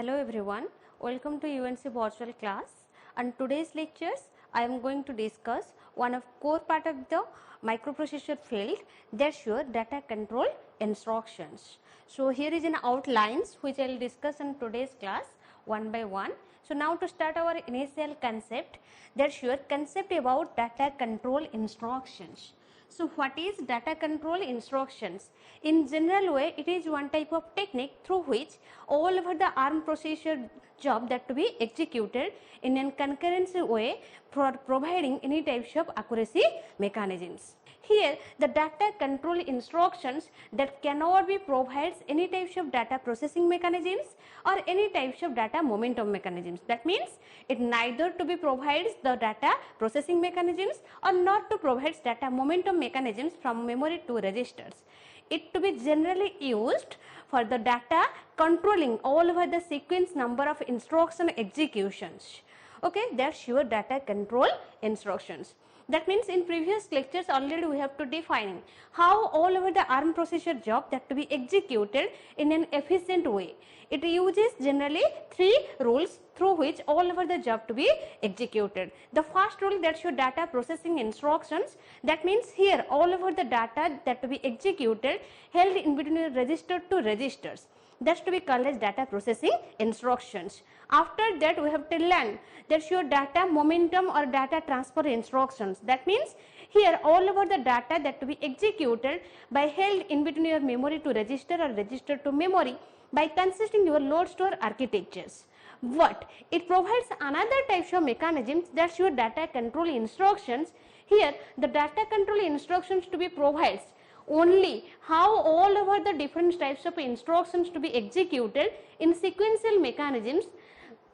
Hello everyone, welcome to UNC virtual class, and today's lectures I am going to discuss one of core part of the microprocessor field, that's your data control instructions. So here is an outlines which I will discuss in today's class one by one. So now to start our initial concept, that's your concept about data control instructions. So what is data control instructions? In general way, it is one type of technique through which all over the ARM processor job that to be executed in a concurrency way for providing any types of accuracy mechanisms. Here the data control instructions that cannot be provides any types of data processing mechanisms or any types of data momentum mechanisms. That means it neither to be provides the data processing mechanisms or not to provides data momentum mechanisms from memory to registers. It to be generally used for the data controlling all over the sequence number of instruction executions. Okay, that's your data control instructions. That means in previous lectures already we have to define how all over the ARM processor job that to be executed in an efficient way. It uses generally three rules through which all over the job to be executed. The first rule, that's your data processing instructions. That means here all over the data that to be executed held in between register to registers. That's to be called as data processing instructions. After that we have to learn that's your data momentum or data transfer instructions. That means here all over the data that to be executed by held in between your memory to register or register to memory by consisting your load store architectures. But it provides another type of mechanisms, that's your data control instructions. Here the data control instructions to be provides only how all over the different types of instructions to be executed in sequential mechanisms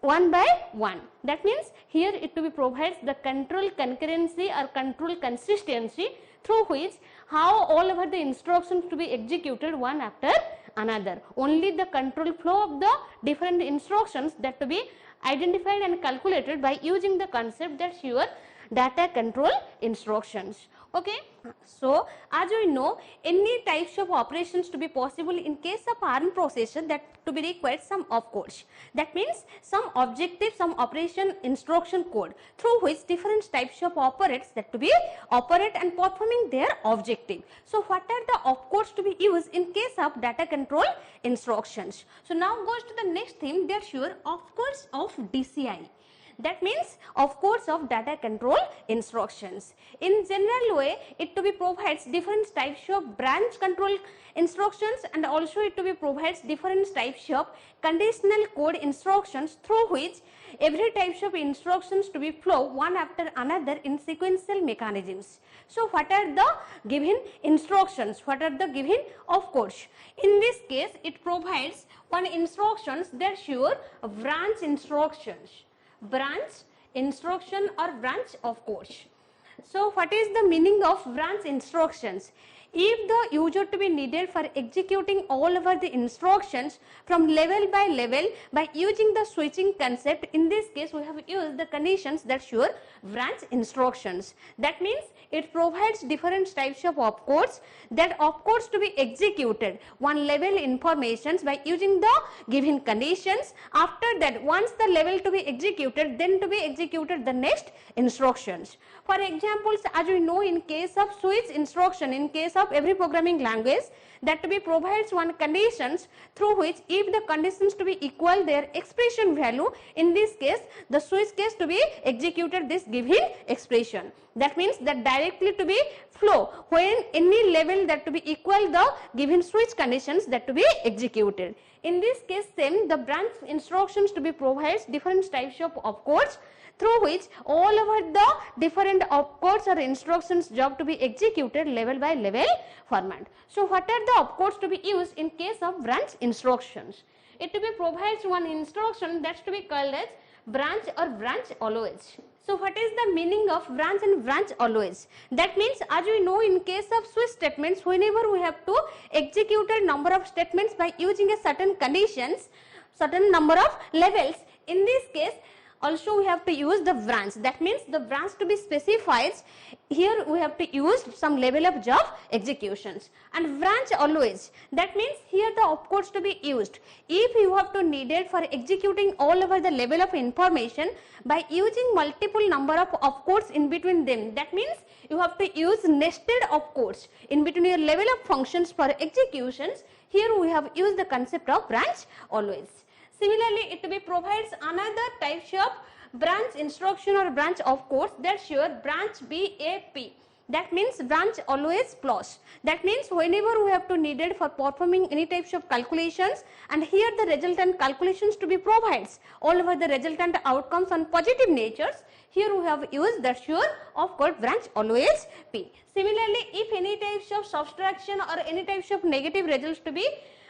one by one. That means here it to be provides the control concurrency or control consistency through which how all over the instructions to be executed one after another. Only the control flow of the different instructions that to be identified and calculated by using the concept that's your data control instructions. Okay, so as we know, any types of operations to be possible in case of ARM processor that to be required some opcodes. That means some objective, some operation instruction code through which different types of operates that to be operate and performing their objective. So what are the opcodes to be used in case of data control instructions? So now goes to the next thing, that's your opcodes of DCI. That means opcodes of data control instructions. In general way, it to be provides different types of branch control instructions and also it to be provides different types of conditional code instructions through which every types of instructions to be flow one after another in sequential mechanisms. So what are the given instructions? What are the given opcodes? In this case, it provides one instructions, that's your branch instructions. Branch instruction or branch opcodes. So what is the meaning of branch instructions? If the user to be needed for executing all over the instructions from level by level by using the switching concept, in this case we have used the conditions that's your branch instructions. That means it provides different types of opcodes, that opcodes to be executed one level informations by using the given conditions. After that, once the level to be executed, then to be executed the next instructions. For examples, as we know, in case of switch instruction, in case of every programming language, that to be provides one conditions through which if the conditions to be equal their expression value, in this case the switch case to be executed this given expression. That means that directly to be flow when any level that to be equal the given switch conditions that to be executed. In this case same, the branch instructions to be provides different types of opcodes through which all over the different opcodes or instructions job to be executed level by level format. So what are the opcodes to be used in case of branch instructions? It to be provides one instruction that's to be called as branch or branch always. So what is the meaning of branch and branch always? That means as we know, in case of switch statements, whenever we have to execute a number of statements by using a certain conditions, certain number of levels, in this case Also we have to use the branch, that means the branch to be specified. Here we have to use some level of job executions, and branch always, that means here the opcodes to be used if you have to needed for executing all over the level of information by using multiple number of opcodes in between them. That means you have to use nested opcodes in between your level of functions for executions. Here we have used the concept of branch always. Similarly, it provides another types of branch instruction or branch opcodes, that's your branch BAP. That means branch always plus. That means whenever we have to needed for performing any types of calculations, and here the resultant calculations to be provides all over the resultant outcomes on positive natures, here we have used that's your opcode branch always P. Similarly, if any types of subtraction or any types of negative results to be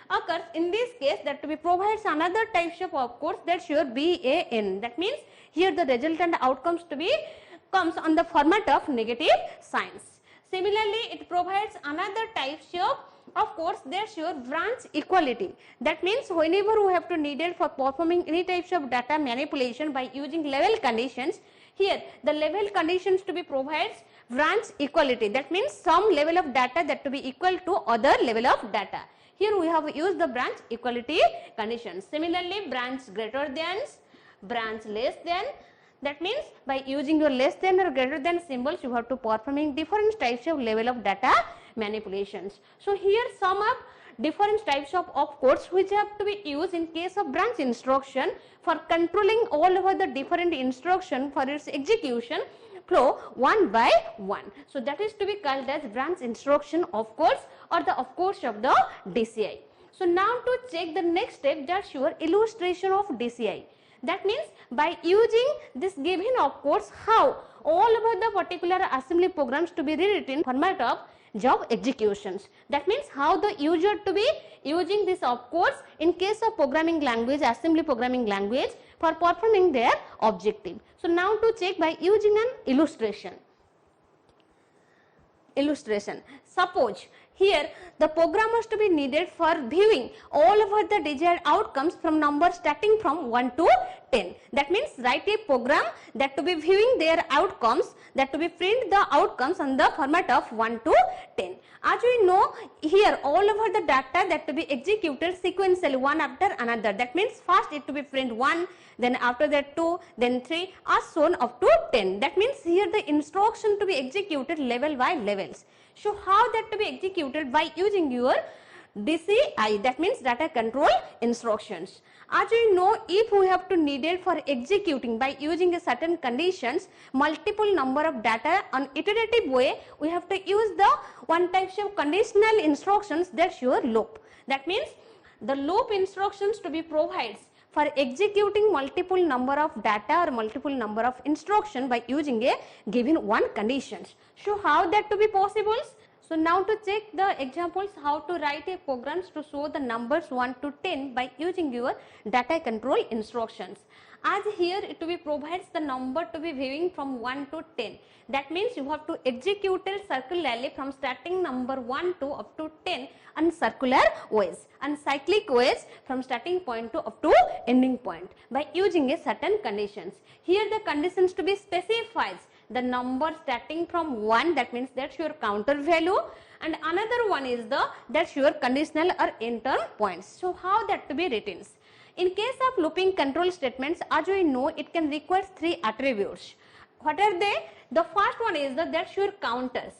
occurs, in this case that to be provides another types of opcodes, that's your BAN. That means here the resultant outcomes to be comes on the format of negative signs. Similarly, it provides another types of course, that's your branch equality. That means whenever we have to needed for performing any types of data manipulation by using level conditions, here the level conditions to be provides branch equality. That means some level of data that to be equal to other level of data. Here we have used the branch equality conditions. Similarly, branch greater than, branch less than. That means by using your less than or greater than symbols, you have to performing different types of level of data manipulations. So here some of different types of opcodes which have to be used in case of branch instruction for controlling all over the different instruction for its execution flow one by one. So that is to be called as branch instruction opcodes or the opcodes of the DCI. So now to check the next step, that's your illustration of DCI. That means by using this given opcodes, how all over the particular assembly programs to be rewritten format of job executions. That means how the user to be using these opcodes in case of programming language, assembly programming language for performing their objective. So now to check by using an illustration. Suppose here the programmers to be needed for viewing all over the desired outcomes from numbers starting from 1 to 10. That means write a program that to be viewing their outcomes, that to be print the outcomes on the format of 1 to 10. As we know, here all over the data that to be executed sequentially one after another. That means first it to be print 1, then after that 2, then 3, as shown up to 10. That means here the instruction to be executed level by levels. So how that to be executed? By using your DCI, that means data control instructions. As we know, if we have to needed for executing by using a certain conditions multiple number of data on iterative way, we have to use the one types of conditional instructions, that's your loop. That means the loop instructions to be provides for executing multiple number of data or multiple number of instruction by using a given one conditions. So how that to be possible? So now to check the examples how to write a programs to show the numbers 1 to 10 by using your data control instructions. As here it to be provides the number to be viewing from 1 to 10. That means you have to execute it circularly from starting number 1 to up to 10 on circular ways and cyclic ways from starting point to up to ending point by using a certain conditions. Here the conditions to be specified the number starting from 1, that means that's your counter value, and another one is the that's your conditional or end term points. So how that to be written? In case of looping control statements, as we know, it can require 3 attributes. What are they? The first one is the that's your counters.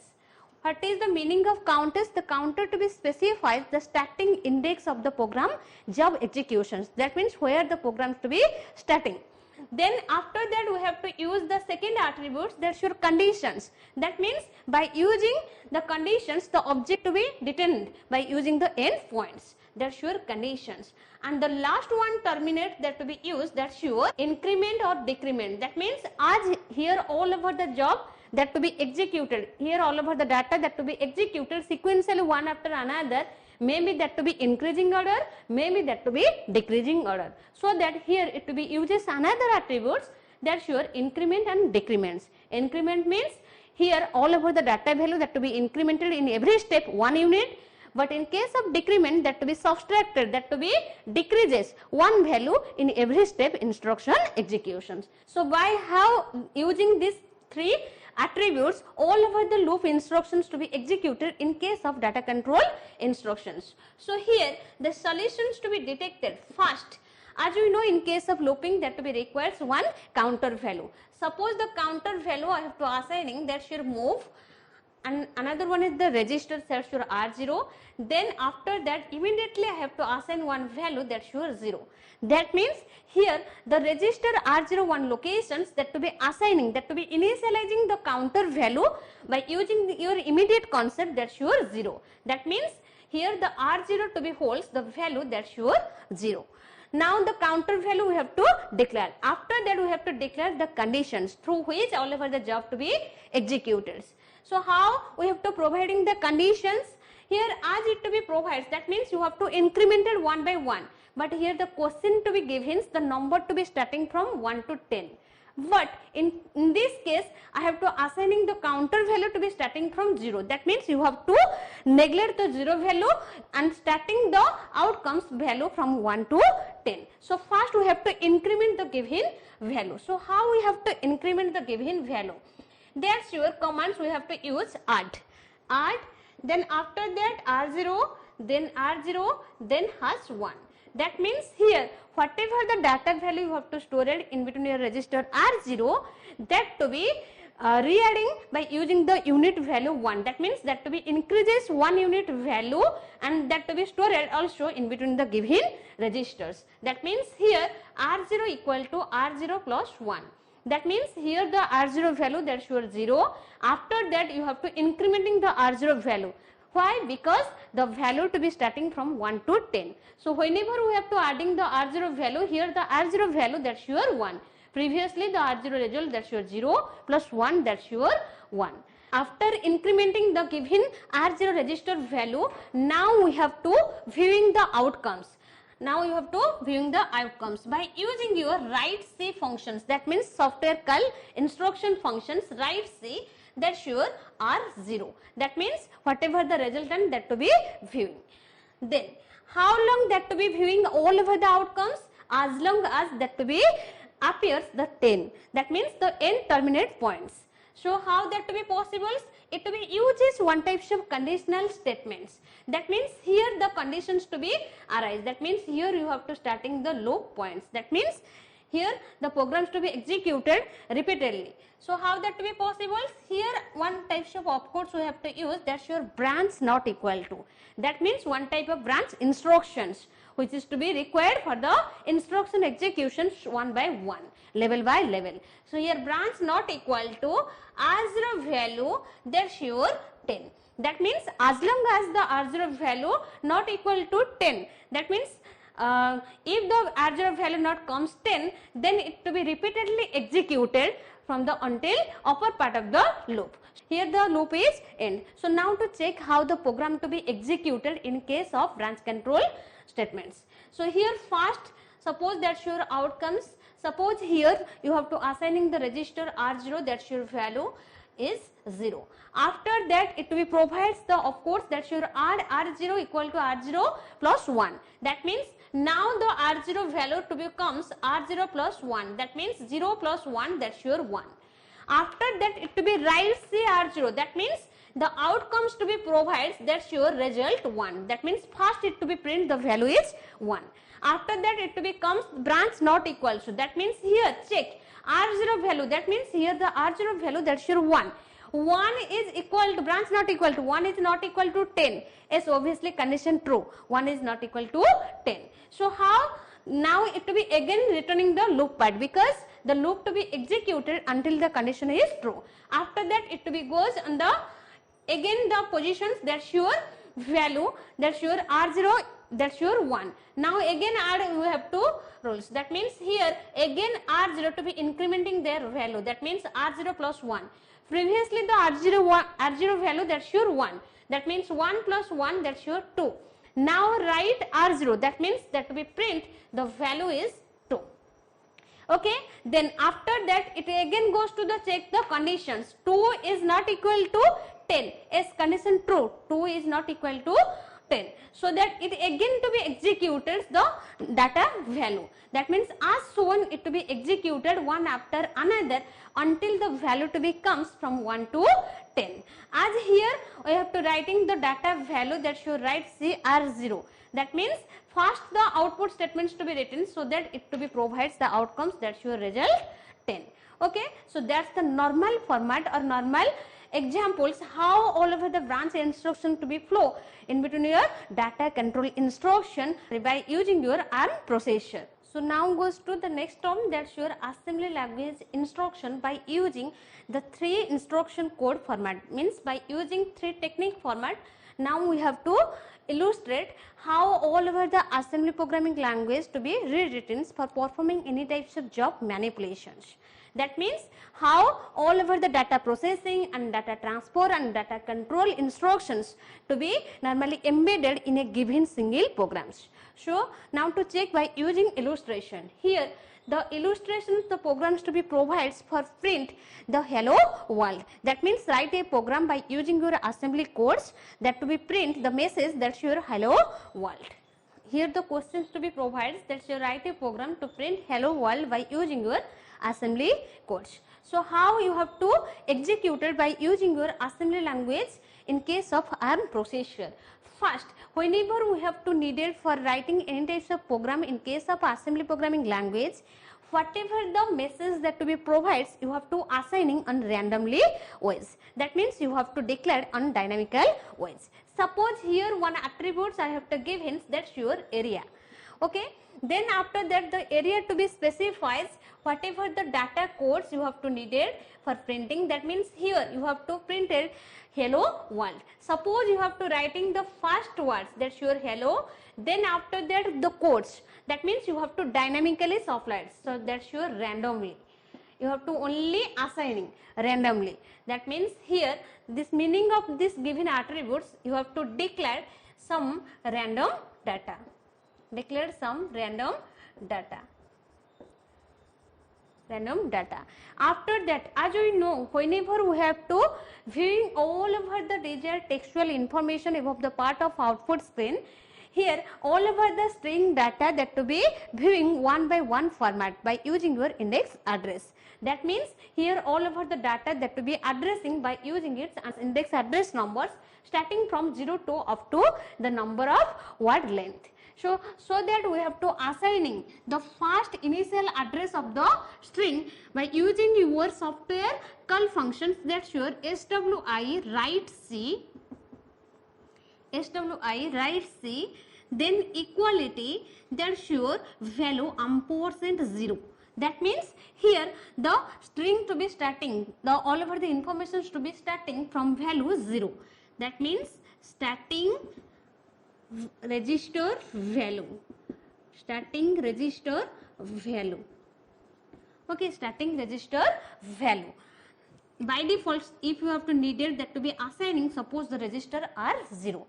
What is the meaning of counters? The counter to be specifies the starting index of the program job executions. That means where the program to be starting. Then after that we have to use the second attributes, that's your conditions. That means by using the conditions the object to be determined by using the end points, that's your conditions. And the last one terminate that to be used, that's your increment or decrement. That means as here all over the job that to be executed, here all over the data that to be executed sequentially one after another, maybe that to be increasing order, maybe that to be decreasing order. So that here it to be uses another attributes, that's your increment and decrements. Increment means here all over the data value that to be incremented in every step 1 unit, but in case of decrement, that to be subtracted, that to be decreases one value in every step instruction executions. So by how using these three attributes, all over the loop instructions to be executed in case of data control instructions. So here the solutions to be detected first. As we know, in case of looping, that to be requires one counter value. Suppose the counter value I have to assigning that should move, and another one is the register set your R0. Then after that immediately I have to assign one value that should 0. That means here the register R01 locations that to be assigning, that to be initializing the counter value by using your immediate concept that should 0. That means here the R0 to be holds the value that should 0. Now the counter value we have to declare. After that we have to declare the conditions through which all over the job to be executed. So how we have to providing the conditions? Here as it to be provides, that means you have to increment it one by one. But here the question to be given, the number to be starting from 1 to 10. But in this case, I have to assigning the counter value to be starting from 0. That means you have to neglect the 0 value and starting the outcomes value from 1 to 10. So first we have to increment the given value. So how we have to increment the given value? That's your commands we have to use add, then after that R0, then R0, then hash 1. That means here whatever the data value you have to store it in between your register R0, that to be re-adding by using the unit value 1. That means that to be increases 1 unit value and that to be stored also in between the given registers. That means here R0 equal to R0 plus 1. That means here the R0 value that shows 0. After that you have to incrementing the R0 value. Why? Because the value to be starting from 1 to 10. So whenever we have to adding the R0 value, here the R0 value that shows 1. Previously the R0 result that shows 0 plus 1 that shows 1. After incrementing the given R0 register value, now we have to viewing the outcomes. Now you have to viewing the outcomes by using your write C functions. That means software call instruction functions write C that sure are 0. That means whatever the resultant that to be viewing. Then how long that to be viewing all over the outcomes? As long as that to be appears the 10. That means the end terminate points. So how that to be possible? It to be uses one types of conditional statements. That means here the conditions to be arise. That means here you have to starting the loop points. That means here the programs to be executed repeatedly. So how that to be possible? Here one types of opcodes we have to use, that's your branch not equal to. That means one type of branch instructions which is to be required for the instruction executions one by one, level by level. So here branch not equal to R0 value that's your 10. That means as long as the R0 value not equal to 10, that means if the R0 value not comes 10, then it to be repeatedly executed from the until upper part of the loop. Here the loop is end. So now to check how the program to be executed in case of branch control statements. So here first suppose that's your outcomes. Suppose here you have to assigning the register R0 that's your value is 0. After that it will provides the of course that's your R0 equal to R0 plus 1. That means now the R0 value to becomes R0 plus 1. That means 0 plus 1 that's your 1. After that it to be write C R0. That means the outcomes to be provides that's your result 1. That means first it to be print the value is 1. After that it to becomes branch not equal to. That means here check R0 value. That means here the R0 value that's your 1. 1 is equal to branch not equal to 1 is not equal to 10. Yes, obviously condition true. 1 is not equal to 10. So how now it to be again returning the loop part because the loop to be executed until the condition is true. After that it to be goes on the again the positions that's your value that's your R0 that's your 1. Now again add you have two rules. That means here again R0 to be incrementing their value. That means R0 plus 1. Previously the R0 value that's your 1. That means 1 plus 1 that's your 2. Now write R0. That means that to be print the value is 2. Okay. Then after that it again goes to the check the conditions. 2 is not equal to 10. Yes, condition true. 2 is not equal to 10, so that it again to be executed the data value. That means as shown it to be executed one after another until the value to be comes from 1 to 10. As here we have to writing the data value, that should write CR0. That means first the output statements to be written so that it to be provides the outcomes, that should result 10. Okay, so that's the normal format or normal examples how all over the branch instruction to be flow in between your data control instruction by using your ARM processor. So now goes to the next term, that's your assembly language instruction by using the 3 instruction code format, means by using 3 technique format. Now we have to illustrate how all over the assembly programming language to be rewritten for performing any types of job manipulations. That means how all over the data processing and data transfer and data control instructions to be normally embedded in a given single programs. So now to check by using illustration. Here the illustrations the programs to be provides for print the hello world. That means write a program by using your assembly codes that to be print the message that's your hello world. Here the questions to be provides that you write a program to print hello world by using your assembly codes. So how you have to execute it by using your assembly language in case of ARM processor. First, whenever we have to needed for writing any types of program in case of assembly programming language, whatever the message that to be provides, you have to assigning on randomly ways. That means you have to declare on dynamical ways. Suppose here one attributes I have to give hints, that's your area. Okay. Then after that the area to be specifies whatever the data codes you have to needed for printing. That means here you have to print it hello world. Suppose you have to writing the first words, that's your hello, then after that the codes, that means you have to dynamically supply it, so that's your randomly. You have to only assigning randomly. That means here this meaning of this given attributes, you have to declare some random data. Declare some random data. Random data. After that, as we know, whenever we have to viewing all over the desired textual information above the part of output screen, here all over the string data that to be viewing one by one format by using your index address. That means here all over the data that to be addressing by using its index address numbers starting from 0 to up to the number of word length. So that we have to assigning the first initial address of the string by using your software call functions, that's your SWI write C, then equality, that's your value ampersand 0. That means here the string to be starting, the all over the information to be starting from value 0. That means starting register value, okay, starting register value. By default, if you have to needed that to be assigning, suppose the register are 0.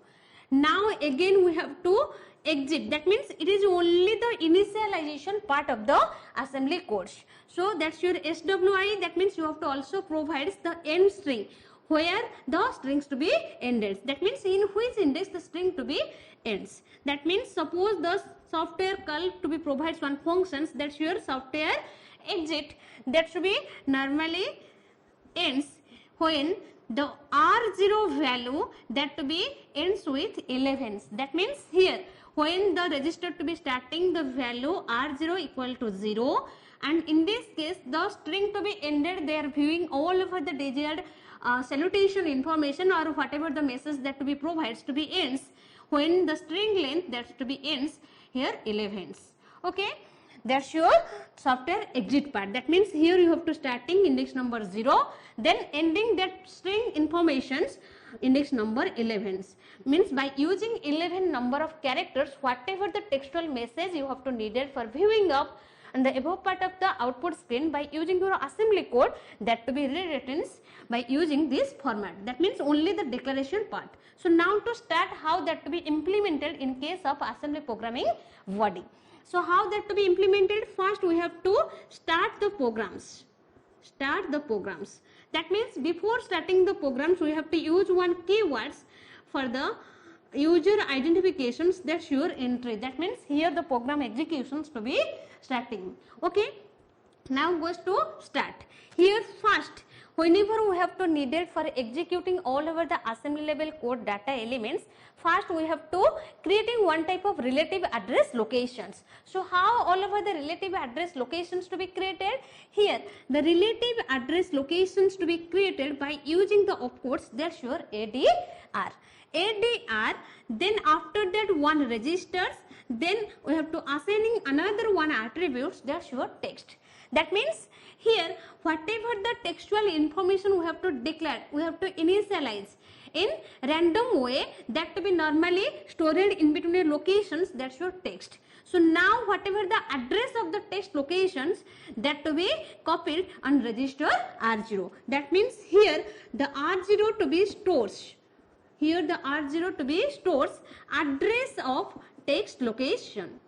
Now again we have to exit, that means it is only the initialization part of the assembly codes. So that's your SWI, that means you have to also provide the end string where the strings to be ended. That means in which index the string to be ends. That means suppose the software call to be provides one functions, that's your software exit, that should be normally ends when the R0 value that to be ends with 11s. That means here when the register to be starting the value R0 equal to 0, and in this case the string to be ended, they are viewing all over the desired salutation information or whatever the message that to be provides to be ends when the string length that's to be ends here 11s. Okay, that's your software exit part. That means here you have to starting index number 0, then ending that string informations index number 11s. Means by using 11 number of characters, whatever the textual message you have to needed for viewing up and the above part of the output screen by using your assembly code that to be rewritten by using this format. That means only the declaration part. So now to start how that to be implemented in case of assembly programming wording. So how that to be implemented? First we have to start the programs. That means before starting the programs we have to use one keywords for the user identifications, that's your entry. That means here the program executions to be starting. Okay, now goes to start. Here first, whenever we have to needed for executing all over the assembly level code data elements, first we have to creating one type of relative address locations. So how all over the relative address locations to be created? Here the relative address locations to be created by using the opcodes, that's your ADR. ADR, then after that one registers, then we have to assigning another one attributes, that's your text. That means here whatever the textual information we have to declare, we have to initialize in random way, that to be normally stored in between the locations, that's your text. So now whatever the address of the text locations, that to be copied on register R0. That means here the R0 to be stores. Here the R0 to be stores address of text location.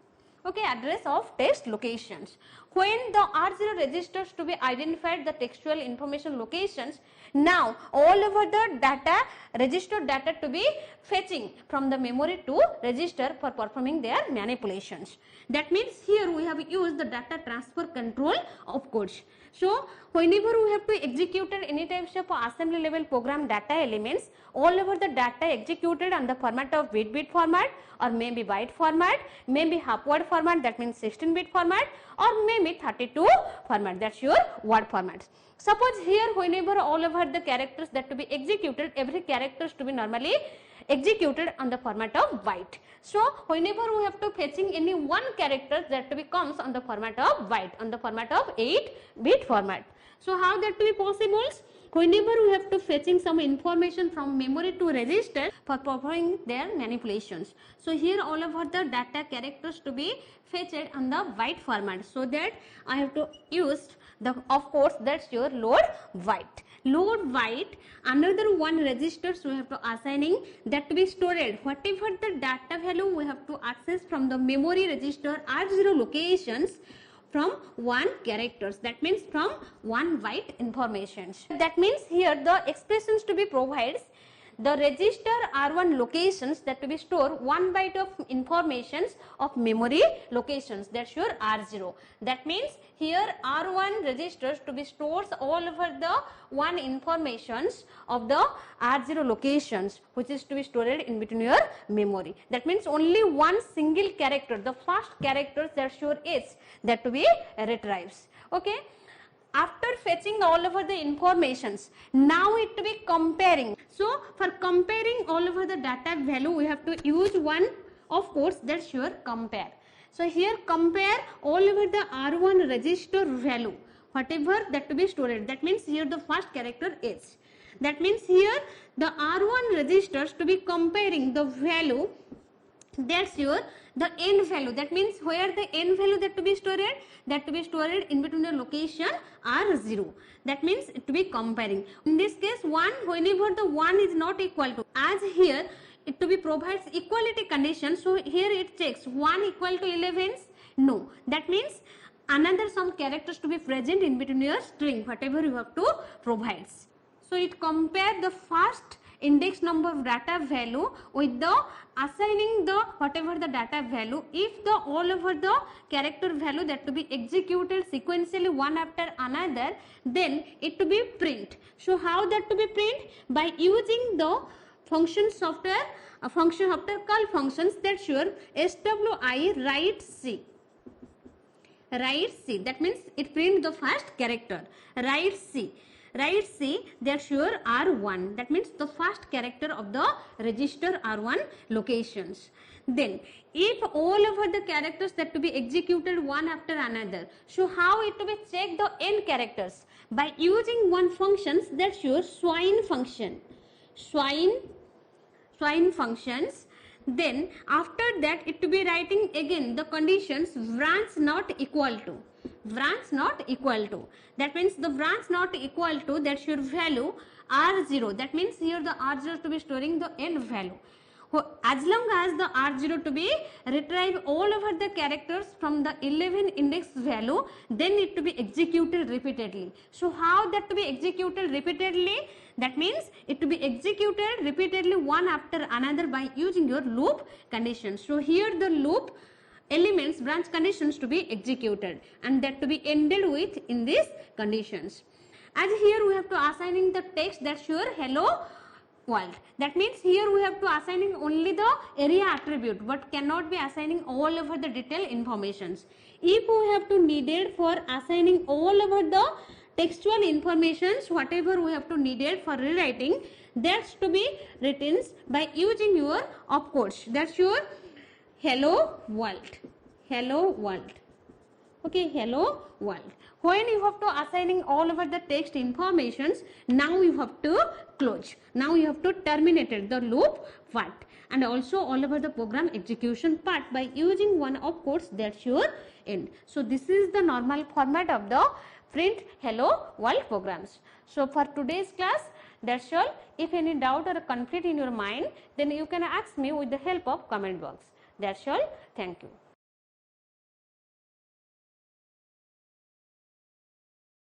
Okay, address of text locations. When the R0 registers to be identified the textual information locations, now all over the data, registered data to be fetching from the memory to register for performing their manipulations. That means here we have used the data transfer control opcodes. So whenever we have to execute any types of assembly level program data elements, all over the data executed on the format of bit format, or maybe byte format, maybe half word format, that means 16-bit format, or maybe 32 format, that's your word formats. Suppose here whenever all over the characters that to be executed, every characters to be normally executed on the format of byte. So whenever we have to fetching any one character, that to be comes on the format of byte, on the format of 8-bit format. So how that to be possible? Whenever we have to fetching some information from memory to register for performing their manipulations. So here all over the data characters to be fetched on the byte format. So that I have to use the, of course, that's your load byte. Load byte, another one registers we have to assigning that to be stored. Whatever the data value we have to access from the memory register R0 locations from one characters, that means from one byte informations. That means here the expressions to be provides the register R1 locations that to be store 1 byte of informations of memory locations, that's your R0. That means here R1 registers to be stores all over the one informations of the R0 locations, which is to be stored in between your memory. That means only one single character, the first character, that's your H, that to be retrieves. Okay. After fetching all over the informations, now it to be comparing. So for comparing all over the data value, we have to use one, of course, that's your compare. So here compare all over the R1 register value, whatever that to be stored. That means here the first character is. That means here the R1 registers to be comparing the value, that's your the end value. That means where the end value that to be stored, that to be stored in between the location R0. That means it to be comparing. In this case 1, whenever the 1 is not equal to, as here it to be provides equality condition, so here it checks 1 equal to 11, no. That means another some characters to be present in between your string, whatever you have to provide. So it compare the first index number of data value with the assigning the whatever the data value. If the all over the character value that to be executed sequentially one after another, then it to be print. So how that to be print? By using the function software, a function after call functions, that's your SWI write C. Write C, that means it print the first character. Write C. Write C, that's your R1. That means the first character of the register R1 locations. Then if all over the characters that to be executed one after another, so how it to be check the end characters? By using one functions, that's your swine function. Swine functions. Then after that it to be writing again the conditions branch not equal to. Branch not equal to. That means the branch not equal to, that's your value R0. That means here the R0 to be storing the end value. as long as the R0 to be retrieve all over the characters from the 11 index value, then it to be executed repeatedly. So how that to be executed repeatedly? That means it to be executed repeatedly one after another by using your loop conditions. So here the loop elements branch conditions to be executed and that to be ended with in these conditions. As here we have to assigning the text that's your hello world. That means here we have to assigning only the area attribute but cannot be assigning all over the detail informations. If we have to needed for assigning all over the textual informations, whatever we have to needed for rewriting, that's to be written by using your opcodes. That's your hello world. Hello world. Okay, hello world. When you have to assigning all over the text informations, now you have to close. Now you have to terminate the loop part and also all over the program execution part by using one opcodes, that's your end. So this is the normal format of the print hello world programs. So for today's class, that's all. If any doubt or conflict in your mind, then you can ask me with the help of comment box. That's all. Thank you.